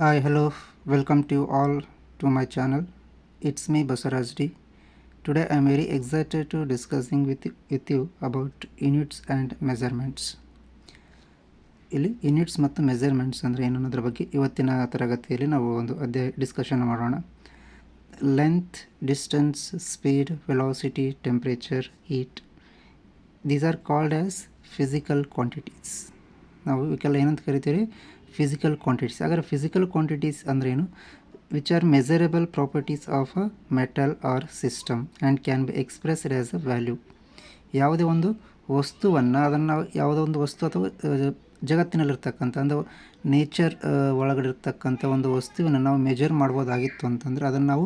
Hi, hello, welcome to you all to my channel. It's me Basaraj D. Today I am very excited to discussing with you about units and measurements. ಇಲ್ಲಿ units ಮತ್ತು measurements ಅಂದರೆ ಏನು ಅನ್ನೋದ್ರ ಬಗ್ಗೆ ಇವತ್ತಿನ ತರಗತಿಯಲ್ಲಿ ನಾವು ಒಂದು ಡಿಸ್ಕಷನ್ ಮಾಡೋಣ. Length, distance, speed, velocity, temperature, heat, these are called as physical quantities. ನಾವು ಇವಕ್ಕೆಲ್ಲ ಏನಂತ ಕರಿತೀವಿ? Physical quantities. ಹಾಗಾದರೆ ಫಿಸಿಕಲ್ ಕ್ವಾಂಟಿಟೀಸ್ ಅಂದ್ರೇನು? Which are measurable properties of a metal or system and can be expressed as a value. ಯಾವುದೇ ಒಂದು ವಸ್ತುವನ್ನು ಅದನ್ನು ಯಾವುದೋ ಒಂದು ವಸ್ತು ಅಥವಾ ಜಗತ್ತಿನಲ್ಲಿರ್ತಕ್ಕಂಥ ಅಂದರೆ ನೇಚರ್ ಒಳಗಡೆ ಇರ್ತಕ್ಕಂಥ ಒಂದು ವಸ್ತುವನ್ನು ನಾವು ಮೆಜರ್ ಮಾಡ್ಬೋದಾಗಿತ್ತು ಅಂತಂದರೆ ಅದನ್ನು ನಾವು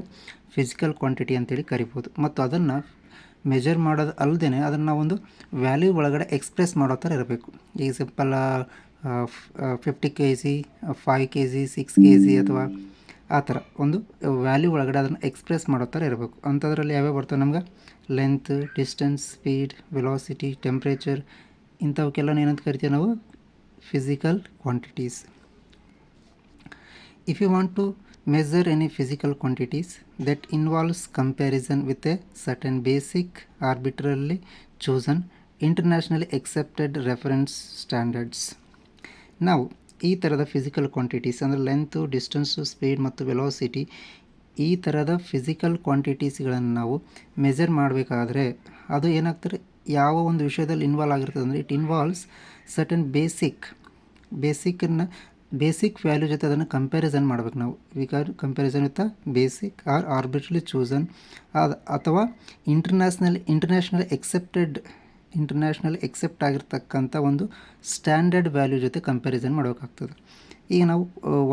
ಫಿಸಿಕಲ್ ಕ್ವಾಂಟಿಟಿ ಅಂತೇಳಿ ಕರಿಬೋದು. ಮತ್ತು ಅದನ್ನು ಮೆಜರ್ ಮಾಡೋದು ಅಲ್ಲದೆ ಅದನ್ನು ನಾವೊಂದು ವ್ಯಾಲ್ಯೂ ಒಳಗಡೆ ಎಕ್ಸ್ಪ್ರೆಸ್ ಮಾಡೋ ಥರ ಇರಬೇಕು. ಈಗ ಸಿಂಪಲ್ 50 kg, 5 kg, 6 kg ಅಥವಾ ಆ ಥರ ಒಂದು ವ್ಯಾಲ್ಯೂ ಒಳಗಡೆ ಅದನ್ನು ಎಕ್ಸ್ಪ್ರೆಸ್ ಮಾಡೋ ಥರ ಇರಬೇಕು. ಅಂಥದ್ರಲ್ಲಿ ಯಾವ್ಯಾವ ಬರ್ತವೆ ನಮ್ಗೆ? Length, distance, speed, velocity, temperature, ಇಂಥವಕ್ಕೆಲ್ಲ ಏನಂತ ಕರಿತೀವಿ ನಾವು? Physical quantities. If you want to measure any physical quantities that involves comparison with a certain basic arbitrarily chosen internationally accepted reference standards. ನಾವು ಈ ಥರದ ಫಿಸಿಕಲ್ ಕ್ವಾಂಟಿಟೀಸ್ ಅಂದರೆ ಲೆಂತು, ಡಿಸ್ಟೆನ್ಸು, ಸ್ಪೀಡ್ ಮತ್ತು velocity, ಈ ಥರದ ಫಿಸಿಕಲ್ ಕ್ವಾಂಟಿಟೀಸ್ಗಳನ್ನು ನಾವು ಮೆಜರ್ ಮಾಡಬೇಕಾದ್ರೆ ಅದು ಏನಾಗ್ತಾರೆ, ಯಾವ ಒಂದು ವಿಷಯದಲ್ಲಿ ಇನ್ವಾಲ್ವ್ ಆಗಿರ್ತದೆ ಅಂದರೆ it involves certain basic value ಜೊತೆ ಅದನ್ನು ಕಂಪ್ಯಾರಿಸನ್ ಮಾಡ್ಬೇಕು ನಾವು. Comparison with basic or arbitrarily chosen ಅಥವಾ ಇಂಟರ್ನ್ಯಾಷನಲ್ ಎಕ್ಸೆಪ್ಟ್ ಆಗಿರ್ತಕ್ಕಂಥ ಒಂದು ಸ್ಟ್ಯಾಂಡರ್ಡ್ ವ್ಯಾಲ್ಯೂ ಜೊತೆ ಕಂಪ್ಯಾರಿಸನ್ ಮಾಡಬೇಕಾಗ್ತದೆ. ಈಗ ನಾವು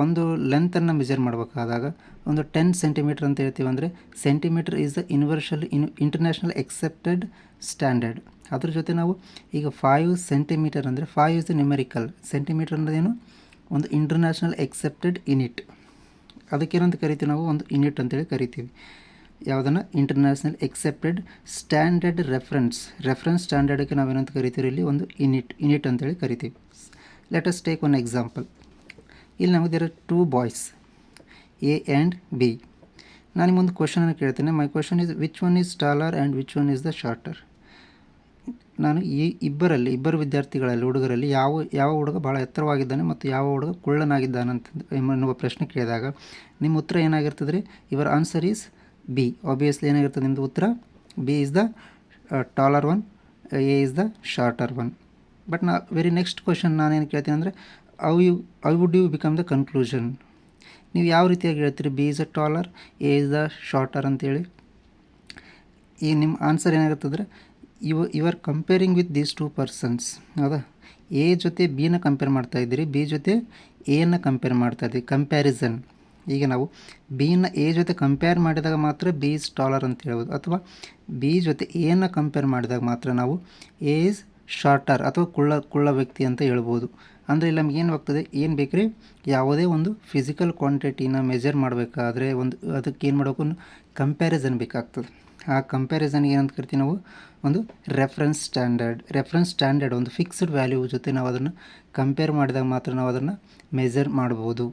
ಒಂದು ಲೆಂತನ್ನು ಮೆಜರ್ ಮಾಡಬೇಕಾದಾಗ ಒಂದು 10 ಸೆಂಟಿಮೀಟರ್ ಅಂತ ಹೇಳ್ತೀವಿ ಅಂದರೆ centimetre is the international accepted standard. ಅದ್ರ ಜೊತೆ ನಾವು ಈಗ 5 ಸೆಂಟಿಮೀಟರ್ ಅಂದರೆ 5 ಇಸ್ ದ ನ್ಯೂಮೆರಿಕಲ್, ಸೆಂಟಿಮೀಟರ್ ಅನ್ನೋದೇನು ಒಂದು ಇಂಟರ್ನ್ಯಾಷನಲ್ ಎಕ್ಸೆಪ್ಟೆಡ್ ಯೂನಿಟ್. ಅದಕ್ಕೇನಂತ ಕರಿತೀವಿ ನಾವು? ಒಂದು ಯೂನಿಟ್ ಅಂತೇಳಿ ಕರಿತೀವಿ. ಯಾವುದನ್ನು? ಇಂಟರ್ನ್ಯಾಷನಲ್ ಎಕ್ಸೆಪ್ಟೆಡ್ ಸ್ಟ್ಯಾಂಡರ್ಡ್ ರೆಫರೆನ್ಸ್ ಸ್ಟ್ಯಾಂಡರ್ಡ್ಗೆ ನಾವೇನಂತ ಕರಿತೀವಿ? ಇಲ್ಲಿ ಒಂದು ಯೂನಿಟ್ ಅಂತೇಳಿ ಕರಿತೀವಿ. Let us take one example. ಇಲ್ಲಿ ನಮಗೆ there are 2 boys, A and B. ನಾನು ನಿಮ್ಮೊಂದು ಕ್ವಶನನ್ನು ಕೇಳ್ತೇನೆ. My question is which one is taller and which one is the shorter. ನಾನು ಈ ಇಬ್ಬರು ವಿದ್ಯಾರ್ಥಿಗಳಲ್ಲಿ, ಹುಡುಗರಲ್ಲಿ ಯಾವ ಹುಡುಗ ಭಾಳ ಎತ್ತರವಾಗಿದ್ದಾನೆ ಮತ್ತು ಯಾವ ಹುಡುಗ ಕುಳ್ಳನಾಗಿದ್ದಾನೆ ಎನ್ನುವ ಪ್ರಶ್ನೆ ಕೇಳಿದಾಗ ನಿಮ್ಮ ಉತ್ತರ ಏನಾಗಿರ್ತದೆ ರೀ? Your answer is B. Obviously ಏನಾಗಿರ್ತದೆ ನಿಮ್ಮದು ಉತ್ತರ? B is the taller one, A is the shorter one. But very next question ನಾನೇನು ಕೇಳ್ತೀನಿ ಅಂದರೆ how would you become the conclusion. ನೀವು ಯಾವ ರೀತಿಯಾಗಿ ಹೇಳ್ತೀರಿ B is the taller, A is the shorter ಅಂತೇಳಿ? ಈಗ ನಿಮ್ಮ ಆನ್ಸರ್ ಏನಾಗಿರ್ತದ್ರೆ you are comparing with these 2 persons. ಹೌದಾ? ಎ ಜೊತೆ ಬಿನ ಕಂಪೇರ್ ಮಾಡ್ತಾಯಿದ್ದೀರಿ, ಬಿ ಜೊತೆ ಎಯನ್ನು ಕಂಪೇರ್ ಮಾಡ್ತಾಯಿದ್ದೀರಿ. ಕಂಪ್ಯಾರಿಸನ್. ಈಗ ನಾವು ಬಿನ ಎ ಜೊತೆ ಕಂಪೇರ್ ಮಾಡಿದಾಗ ಮಾತ್ರ ಬಿ ಈಸ್ ಟಾಲರ್ ಅಂತ ಹೇಳ್ಬೋದು, ಅಥವಾ ಬಿ ಜೊತೆ ಎಯನ್ನು ಕಂಪೇರ್ ಮಾಡಿದಾಗ ಮಾತ್ರ ನಾವು ಎ ಈಸ್ ಶಾರ್ಟರ್ ಅಥವಾ ಕುಳ್ಳ ವ್ಯಕ್ತಿ ಅಂತ ಹೇಳ್ಬೋದು. ಅಂದರೆ ಇಲ್ಲಿ ನಮ್ಗೆ ಏನು ಆಗ್ತದೆ, ಏನು ಬೇಕ್ರಿ? ಯಾವುದೇ ಒಂದು ಫಿಸಿಕಲ್ ಕ್ವಾಂಟಿಟಿನ ಮೆಜರ್ ಮಾಡಬೇಕಾದ್ರೆ ಅದಕ್ಕೆ ಏನು ಮಾಡಬೇಕು? ಒಂದು ಕಂಪ್ಯಾರಿಸನ್ ಬೇಕಾಗ್ತದೆ. ಆ ಕಂಪ್ಯಾರಿಸನ್ಗೆ ಏನಂತ ಕರಿತೀವಿ ನಾವು? ಒಂದು ರೆಫರೆನ್ಸ್ ಸ್ಟ್ಯಾಂಡರ್ಡ್ ಒಂದು ಫಿಕ್ಸ್ಡ್ ವ್ಯಾಲ್ಯೂ ಜೊತೆ ನಾವು ಅದನ್ನು ಕಂಪೇರ್ ಮಾಡಿದಾಗ ಮಾತ್ರ ನಾವು ಅದನ್ನು ಮೆಜರ್ ಮಾಡ್ಬೋದು.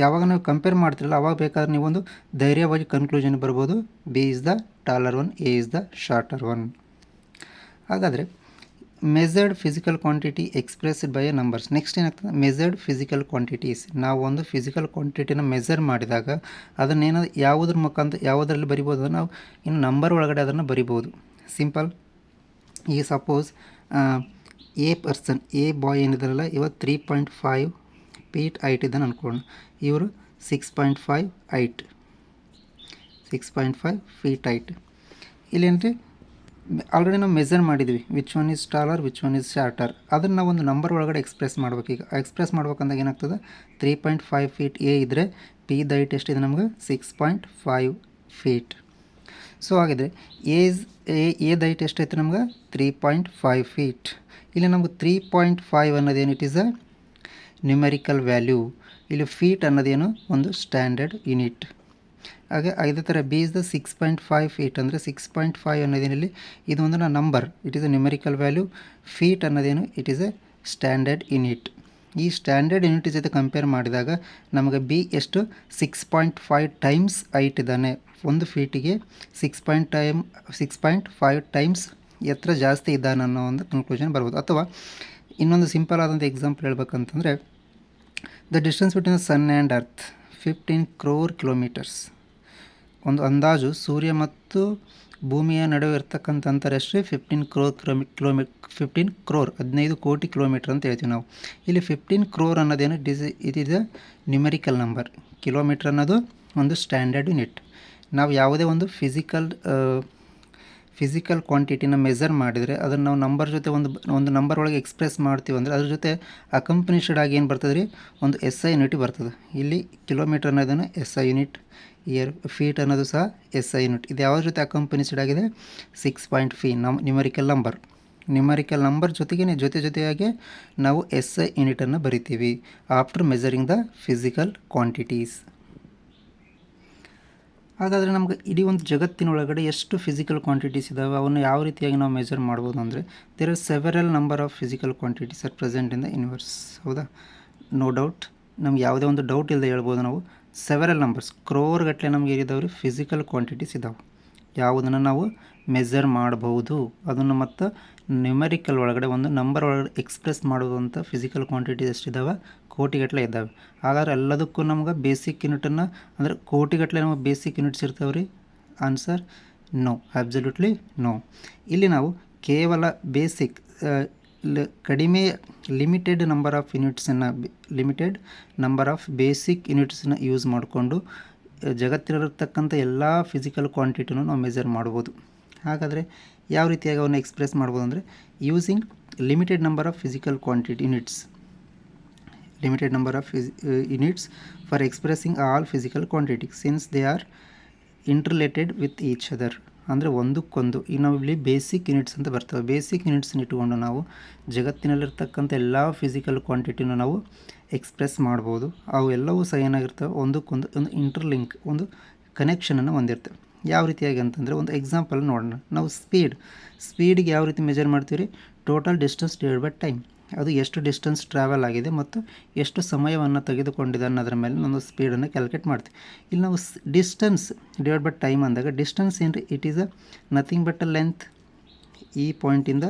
ಯಾವಾಗ ನಾವು ಕಂಪೇರ್ ಮಾಡ್ತಿರಲ್ಲ ಅವಾಗ ಬೇಕಾದ್ರೆ ನೀವೊಂದು ಧೈರ್ಯವಾಗಿ ಕನ್ಕ್ಲೂಷನ್ ಬರ್ಬೋದು, B is the taller one, A is the shorter one. ಹಾಗಾದರೆ measured physical quantity expressed by a numbers. Next ಏನಾಗ್ತದೆ? Measured physical quantities. ನಾವು ಒಂದು ಫಿಸಿಕಲ್ ಕ್ವಾಂಟಿಟಿನ ಮೆಜರ್ ಮಾಡಿದಾಗ ಅದನ್ನೇನೋ ಯಾವುದರಲ್ಲಿ ಬರಿಬೋದು ಅಂದರೆ ನಾವು ಇನ್ನು ನಂಬರ್ ಒಳಗಡೆ ಅದನ್ನು ಬರಿಬೋದು. ಸಿಂಪಲ್. ಈಗ ಸಪೋಸ್ ಎ ಬಾಯ್ ಏನಿದಾರಲ್ಲ, ಇವಾಗ 3.5 ಫೀಟ್ ಹೈಟ್ ಇದ್ದಾನೆ ಅಂದ್ಕೊಳ್ಳೋಣ. ಇವರು 6.5 ಫೀಟ್ ಹೈಟ್. ಇಲ್ಲೇನ್ರಿ ಆಲ್ರೆಡಿ ನಾವು ಮೆಜರ್ ಮಾಡಿದ್ವಿ, which one is taller, which one is shorter. ಅದನ್ನು ನಾವು ಒಂದು ನಂಬರ್ ಒಳಗಡೆ ಎಕ್ಸ್ಪ್ರೆಸ್ ಮಾಡ್ಬೇಕು. ಈಗ ಎಕ್ಸ್ಪ್ರೆಸ್ ಮಾಡ್ಬೇಕಂದಾಗ ಏನಾಗ್ತದೆ? 3.5 ಫೀಟ್ ಎ ಇದ್ದರೆ ದ ಹೈಟ್ ಎಷ್ಟಿದೆ ನಮ್ಗೆ? 6.5 ಫೀಟ್. ಸೊ ಹಾಗಿದ್ರೆ ದ ಹೈಟ್ ಎಷ್ಟೈತೆ ನಮ್ಗೆ? 3.5 ಫೀಟ್. ಇಲ್ಲಿ ನಮ್ಗೆ 3.5 ಅನ್ನೋದೇನು? It is a numerical value. ಇಲ್ಲಿ ಫೀಟ್ ಅನ್ನೋದೇನು? ಒಂದು ಸ್ಟ್ಯಾಂಡರ್ಡ್ ಯೂನಿಟ್. ಹಾಗೆ ಅದೇ ಥರ ಬಿ ಇಸ್ ದ 6.5 ಫೀಟ್ ಅಂದರೆ 6.5 ಅನ್ನೋದೇನಲ್ಲಿ ಇದು ಒಂದು number, it is a numerical value. Feet ಅನ್ನೋದೇನು? It is a standard unit. ಈ ಸ್ಟ್ಯಾಂಡರ್ಡ್ ಯೂನಿಟ್ ಜೊತೆ ಕಂಪೇರ್ ಮಾಡಿದಾಗ ನಮಗೆ ಬಿ ಎಷ್ಟು 6.5 ಟೈಮ್ಸ್ ಹೈಟ್ ಇದ್ದಾನೆ. 1 ಫೀಟಿಗೆ 6.5 ಟೈಮ್ಸ್ ಎತ್ತರ ಜಾಸ್ತಿ ಇದ್ದಾನೆ ಅನ್ನೋ ಒಂದು ಕನ್ಕ್ಲೂಷನ್ ಬರ್ಬೋದು. ಅಥವಾ ಇನ್ನೊಂದು ಸಿಂಪಲ್ ಆದಂಥ ಎಕ್ಸಾಂಪಲ್ ಹೇಳ್ಬೇಕಂತಂದರೆ, the distance between the sun and earth 15 crore kilometres. ಒಂದು ಅಂದಾಜು ಸೂರ್ಯ ಮತ್ತು ಭೂಮಿಯ ನಡುವೆ ಇರ್ತಕ್ಕಂಥ ಅಂತರ ಎಷ್ಟು? 15 crore 15 ಕೋಟಿ ಕಿಲೋಮೀಟರ್ ಅಂತ ಹೇಳ್ತೀವಿ ನಾವು. ಇಲ್ಲಿ 15 crore ಅನ್ನೋದೇನು it is a numerical number. Kilometre ಅನ್ನೋದು ಒಂದು ಸ್ಟ್ಯಾಂಡರ್ಡ್ ಯೂನಿಟ್. ನಾವು ಯಾವುದೇ ಒಂದು ಫಿಸಿಕಲ್ ಕ್ವಾಂಟಿಟಿನ ಮೆಜರ್ ಮಾಡಿದರೆ ಅದನ್ನು ನಾವು ನಂಬರ್ ಜೊತೆ ಒಂದು ನಂಬರ್ ಒಳಗೆ ಎಕ್ಸ್ಪ್ರೆಸ್ ಮಾಡ್ತೀವಿ ಅಂದರೆ ಅದ್ರ ಜೊತೆ ಅಕಂಪನಿಷಡ್ ಆಗಿ ಏನು ಬರ್ತದೆ ರೀ, ಒಂದು SI ಯೂನಿಟ್ ಬರ್ತದೆ. ಇಲ್ಲಿ ಕಿಲೋಮೀಟರ್ ಅನ್ನೋದನ್ನು SI ಯೂನಿಟ್, ಫೀಟ್ ಅನ್ನೋದು ಸಹ SI ಯೂನಿಟ್. ಇದು ಯಾವ ಜೊತೆ ಅಕಂಪನಿಷಡ್ ಆಗಿದೆ? 6.5 ನ್ಯೂಮರಿಕಲ್ ನಂಬರ್ ಜೊತೆಯಾಗಿ ನಾವು SI ಯೂನಿಟನ್ನು ಬರಿತೀವಿ after measuring the physical quantities. ಹಾಗಾದರೆ ನಮ್ಗೆ ಇಡೀ ಒಂದು ಜಗತ್ತಿನೊಳಗಡೆ ಎಷ್ಟು ಫಿಸಿಕಲ್ ಕ್ವಾಂಟಿಟೀಸ್ ಇದ್ದಾವೆ, ಅವನ್ನು ಯಾವ ರೀತಿಯಾಗಿ ನಾವು ಮೆಜರ್ ಮಾಡ್ಬೋದು ಅಂದರೆ, there are several number of physical quantities are present in the universe. ಹೌದಾ? ನೋ ಡೌಟ್, ನಮ್ಗೆ ಯಾವುದೇ ಒಂದು ಡೌಟ್ ಇಲ್ಲದೆ ಹೇಳ್ಬೋದು ನಾವು. ಸೆವೆರಲ್ ನಂಬರ್ಸ್, ಕ್ರೋರ್ ಗಟ್ಟಲೆ ನಮಗೆ ಏನಿದಾವೆ ರೀ ಫಿಸಿಕಲ್ ಕ್ವಾಂಟಿಟೀಸ್ ಇದ್ದಾವೆ. ಯಾವುದನ್ನು ನಾವು ಮೆಜರ್ ಮಾಡಬಹುದು, ಅದನ್ನು ಮತ್ತು ನ್ಯೂಮರಿಕಲ್ ಒಳಗಡೆ ಒಂದು ನಂಬರ್ ಒಳಗಡೆ ಎಕ್ಸ್ಪ್ರೆಸ್ ಮಾಡೋದಂಥ ಫಿಸಿಕಲ್ ಕ್ವಾಂಟಿಟೀಸ್ ಎಷ್ಟಿದ್ದಾವೆ? ಕೋಟಿಗಟ್ಟಲೆ ಇದ್ದಾವೆ. ಹಾಗಾದ್ರೆ ಎಲ್ಲದಕ್ಕೂ ನಮ್ಗೆ ಬೇಸಿಕ್ ಯೂನಿಟನ್ನು ಅಂದರೆ ಕೋಟಿಗಟ್ಟಲೆ ನಮಗೆ ಬೇಸಿಕ್ ಯೂನಿಟ್ಸ್ ಇರ್ತಾವೆ ರೀ? Answer no, absolutely no. ಇಲ್ಲಿ ನಾವು ಕೇವಲ ಬೇಸಿಕ್ ಕಡಿಮೆ ಲಿಮಿಟೆಡ್ ನಂಬರ್ ಆಫ್ ಬೇಸಿಕ್ ಯೂನಿಟ್ಸನ್ನ ಯೂಸ್ ಮಾಡಿಕೊಂಡು ಜಗತ್ತಿನಲ್ಲಿರ್ತಕ್ಕಂಥ ಎಲ್ಲ ಫಿಸಿಕಲ್ ಕ್ವಾಂಟಿಟಿನೂ ನಾವು ಮೆಜರ್ ಮಾಡ್ಬೋದು. ಹಾಗಾದರೆ ಯಾವ ರೀತಿಯಾಗಿ ಅವನ್ನ ಎಕ್ಸ್ಪ್ರೆಸ್ ಮಾಡ್ಬೋದು ಅಂದರೆ, using limited number of physical quantity units for expressing all physical quantity since they are interrelated with each other. ಅಂದರೆ ಒಂದಕ್ಕೊಂದು ಈಗ ನಾವು ಇಲ್ಲಿ ಬೇಸಿಕ್ ಯೂನಿಟ್ಸ್ ಅಂತ ಬರ್ತವೆ. ಬೇಸಿಕ್ ಯೂನಿಟ್ಸನ್ನ ಇಟ್ಟುಕೊಂಡು ನಾವು ಜಗತ್ತಿನಲ್ಲಿರ್ತಕ್ಕಂಥ ಎಲ್ಲ ಫಿಸಿಕಲ್ ಕ್ವಾಂಟಿಟಿನೂ ನಾವು ಎಕ್ಸ್ಪ್ರೆಸ್ ಮಾಡ್ಬೋದು. ಅವು ಎಲ್ಲವೂ ಸಹ ಏನಾಗಿರ್ತವೆ? ಒಂದಕ್ಕೊಂದು ಒಂದು ಇಂಟರ್ಲಿಂಕ್, ಒಂದು ಕನೆಕ್ಷನನ್ನು ಹೊಂದಿರ್ತವೆ. ಯಾವ ರೀತಿಯಾಗಿ ಅಂತಂದರೆ, ಒಂದು ಎಕ್ಸಾಂಪಲ್ ನೋಡೋಣ. ನಾವು ಸ್ಪೀಡಿಗೆ ಯಾವ ರೀತಿ ಮೆಜರ್ ಮಾಡ್ತೀವಿ ರೀ? Total distance divide by time. ಅದು ಎಷ್ಟು ಡಿಸ್ಟೆನ್ಸ್ ಟ್ರಾವೆಲ್ ಆಗಿದೆ ಮತ್ತು ಎಷ್ಟು ಸಮಯವನ್ನು ತೆಗೆದುಕೊಂಡಿದೆ ಅನ್ನೋದ್ರ ಮೇಲೆ ಒಂದು ಸ್ಪೀಡನ್ನು ಕ್ಯಾಲ್ಕುಲೇಟ್ ಮಾಡ್ತೀವಿ. ಇಲ್ಲಿ ನಾವು ಡಿಸ್ಟೆನ್ಸ್ ಡಿವೈಡ್ ಬೈ ಟೈಮ್ ಅಂದಾಗ ಡಿಸ್ಟೆನ್ಸ್ ಏನು ರೀ? It is a nothing but a length. ಈ ಪಾಯಿಂಟಿಂದ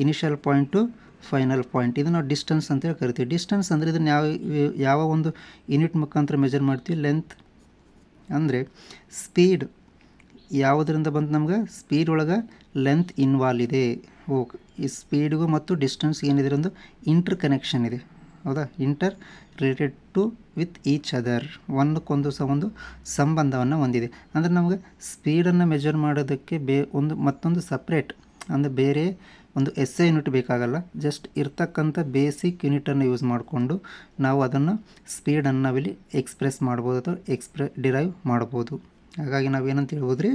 initial point to final point, ಇದು ನಾವು ಡಿಸ್ಟೆನ್ಸ್ ಅಂತೇಳಿ ಕರಿತೀವಿ. ಡಿಸ್ಟೆನ್ಸ್ ಅಂದರೆ ಇದನ್ನು ಯಾವ ಒಂದು ಯೂನಿಟ್ ಮುಖಾಂತರ ಮೆಜರ್ ಮಾಡ್ತೀವಿ? ಲೆಂತ್. ಅಂದರೆ ಸ್ಪೀಡ್ ಯಾವುದರಿಂದ ಬಂದು ನಮ್ಗೆ? ಸ್ಪೀಡ್ ಒಳಗೆ ಲೆಂತ್ ಇನ್ವಾಲ್ವ್ ಇದೆ. ಓಕೆ, ಈ ಸ್ಪೀಡ್ಗೂ ಮತ್ತು ಡಿಸ್ಟೆನ್ಸ್ ಏನಿದೆ ಒಂದು ಇಂಟರ್ ಕನೆಕ್ಷನ್ ಇದೆ. ಹೌದಾ? Interrelated to with each other, ಒಂದಕ್ಕೊಂದು ಸಹ ಒಂದು ಸಂಬಂಧವನ್ನು ಹೊಂದಿದೆ. ಅಂದರೆ ನಮಗೆ ಸ್ಪೀಡನ್ನು ಮೆಜರ್ ಮಾಡೋದಕ್ಕೆ ಮತ್ತೊಂದು ಸಪ್ರೇಟ್ ಅಂದರೆ ಬೇರೆ ಒಂದು SI ಯೂನಿಟ್ ಬೇಕಾಗಲ್ಲ. ಜಸ್ಟ್ ಇರ್ತಕ್ಕಂಥ ಬೇಸಿಕ್ ಯೂನಿಟನ್ನು ಯೂಸ್ ಮಾಡಿಕೊಂಡು ನಾವು ಅದನ್ನು ಸ್ಪೀಡನ್ನು ನಾವಿಲ್ಲಿ ಎಕ್ಸ್ಪ್ರೆಸ್ ಮಾಡ್ಬೋದು ಅಥವಾ ಡಿರೈವ್ ಮಾಡ್ಬೋದು. ಹಾಗಾಗಿ ನಾವೇನಂತ ಹೇಳ್ಬೋದು ರೀ,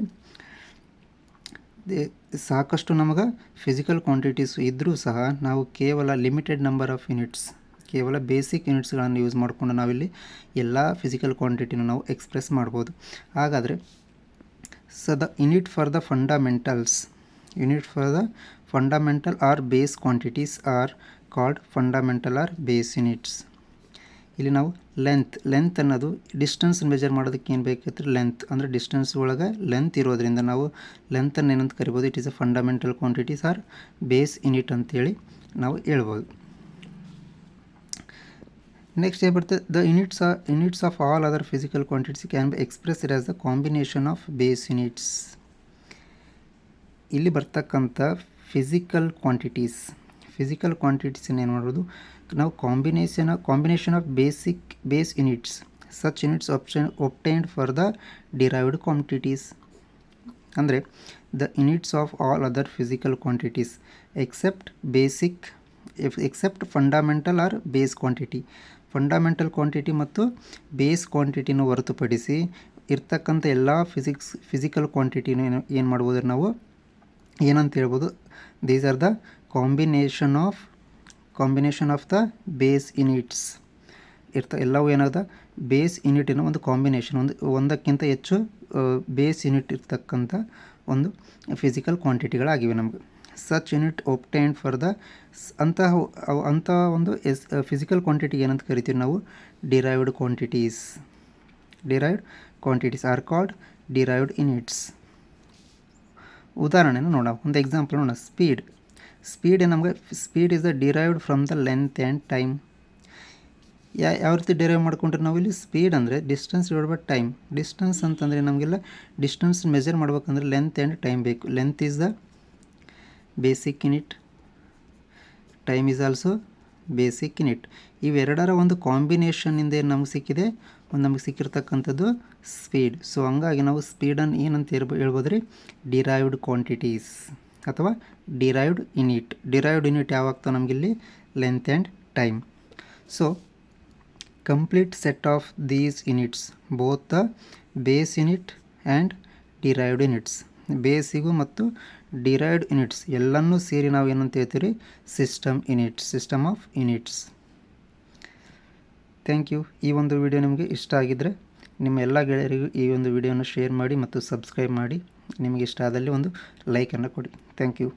ಸಾಕಷ್ಟು ನಮಗೆ ಫಿಸಿಕಲ್ ಕ್ವಾಂಟಿಟೀಸು ಇದ್ದರೂ ಸಹ ನಾವು ಕೇವಲ ಲಿಮಿಟೆಡ್ ನಂಬರ್ ಆಫ್ ಯೂನಿಟ್ಸ್, ಕೇವಲ ಬೇಸಿಕ್ ಯೂನಿಟ್ಸ್ಗಳನ್ನು ಯೂಸ್ ಮಾಡಿಕೊಂಡು ನಾವಿಲ್ಲಿ ಎಲ್ಲ ಫಿಸಿಕಲ್ ಕ್ವಾಂಟಿಟಿನೂ ನಾವು ಎಕ್ಸ್ಪ್ರೆಸ್ ಮಾಡ್ಬೋದು. ಹಾಗಾದರೆ the unit for the fundamental or base quantities are called fundamental or base units. ಇಲ್ಲಿ ನಾವು ಲೆಂತ್ ಅನ್ನೋದು ಡಿಸ್ಟೆನ್ಸ್ ಮೆಜರ್ ಮಾಡೋದಕ್ಕೆ ಏನು ಬೇಕೈತ್ರಿ? ಲೆಂತ್. ಅಂದರೆ ಡಿಸ್ಟೆನ್ಸ್ ಒಳಗೆ ಲೆಂತ್ ಇರೋದ್ರಿಂದ ನಾವು ಲೆಂತನ್ನು ಏನಂತ ಕರಿಬೋದು? It is a fundamental quantities or base unit ಅಂತೇಳಿ ನಾವು ಹೇಳ್ಬೋದು. ನೆಕ್ಸ್ಟ್ ಏನು ಬರ್ತದೆ? The units of all other physical quantities can be expressed as the combination of base units. ಇಲ್ಲಿ ಬರ್ತಕ್ಕಂಥ ಫಿಸಿಕಲ್ ಕ್ವಾಂಟಿಟೀಸನ್ನು ಏನು ಮಾಡೋದು? ನಾವು combination of base units, such units obtained for the derived quantities. ಅಂದರೆ the units of all other physical quantities except fundamental or base quantity. Fundamental quantity ಮತ್ತು base ಕ್ವಾಂಟಿಟಿನ ಹೊರತುಪಡಿಸಿ ಇರ್ತಕ್ಕಂಥ ಎಲ್ಲ ಫಿಸಿಕಲ್ ಕ್ವಾಂಟಿಟಿನೂ ಏನು ಮಾಡ್ಬೋದು ನಾವು? ಏನಂತ ಹೇಳ್ಬೋದು? These are the combination of the base units. ಎಲ್ಲವೂ ಏನಾದ? ಬೇಸ್ ಯೂನಿಟಿನ ಒಂದು ಕಾಂಬಿನೇಷನ್, ಒಂದಕ್ಕಿಂತ ಹೆಚ್ಚು ಬೇಸ್ ಯೂನಿಟ್ ಇರ್ತಕ್ಕಂಥ ಒಂದು ಫಿಸಿಕಲ್ ಕ್ವಾಂಟಿಟಿಗಳಾಗಿವೆ ನಮಗೆ. Such unit obtained for the ಅಂತಹ ಒಂದು ಫಿಸಿಕಲ್ ಕ್ವಾಂಟಿಟಿ ಏನಂತ ಕರಿತೀವಿ ನಾವು derived quantities are called derived units. ಉದಾಹರಣೆನ ನೋಡೋಣ, ಒಂದು ಎಕ್ಸಾಂಪಲ್ ನೋಡೋಣ. ಸ್ಪೀಡ್ ನಮಗೆ speed is the derived from the length and time. ಯಾವ ರೀತಿ ಡಿರೈವ್ ಮಾಡ್ಕೊಂಡ್ರೆ ನಾವು ಇಲ್ಲಿ ಸ್ಪೀಡ್ ಅಂದರೆ distance divide by time. Distance ಅಂತಂದರೆ ನಮಗೆಲ್ಲ ಡಿಸ್ಟೆನ್ಸ್ ಮೆಜರ್ ಮಾಡ್ಬೇಕಂದ್ರೆ ಲೆಂತ್ ಆ್ಯಂಡ್ ಟೈಮ್ ಬೇಕು. Length is the basic unit, time is also basic unit. ಇವೆರಡರ ಒಂದು ಕಾಂಬಿನೇಷನ್ನಿಂದ ಏನು ನಮಗೆ ಸಿಕ್ಕಿದೆ, ನಮಗೆ ಸಿಕ್ಕಿರ್ತಕ್ಕಂಥದ್ದು ಸ್ಪೀಡ್. ಸೊ ಹಂಗಾಗಿ ನಾವು ಸ್ಪೀಡನ್ನು ಏನಂತ ಹೇಳ್ಬೋದು ರೀ, ಡಿರೈವ್ಡ್ ಕ್ವಾಂಟಿಟೀಸ್ ಅಥವಾ ಡಿರೈವ್ಡ್ ಯೂನಿಟ್ ಯಾವಾಗ್ತಾವ ನಮಗಿಲ್ಲಿ length and time. So complete set of these units, both the base unit and derived units. ಬೇಸಿಗೂ ಮತ್ತು ಡಿರೈವ್ಡ್ ಯೂನಿಟ್ಸ್ ಎಲ್ಲನೂ ಸೇರಿ ನಾವು ಏನಂತ ಹೇಳ್ತೀವಿ, system of units. Thank you. ಈ ಒಂದು ವಿಡಿಯೋ ನಿಮಗೆ ಇಷ್ಟ ಆಗಿದ್ದರೆ ನಿಮ್ಮ ಎಲ್ಲ ಗೆಳೆಯರಿಗೂ ಈ ಒಂದು ವಿಡಿಯೋನ ಶೇರ್ ಮಾಡಿ ಮತ್ತು ಸಬ್ಸ್ಕ್ರೈಬ್ ಮಾಡಿ. ನಿಮಗೆ ಇಷ್ಟ ಆದಲ್ಲಿ ಒಂದು ಲೈಕನ್ನು ಕೊಡಿ. Thank you.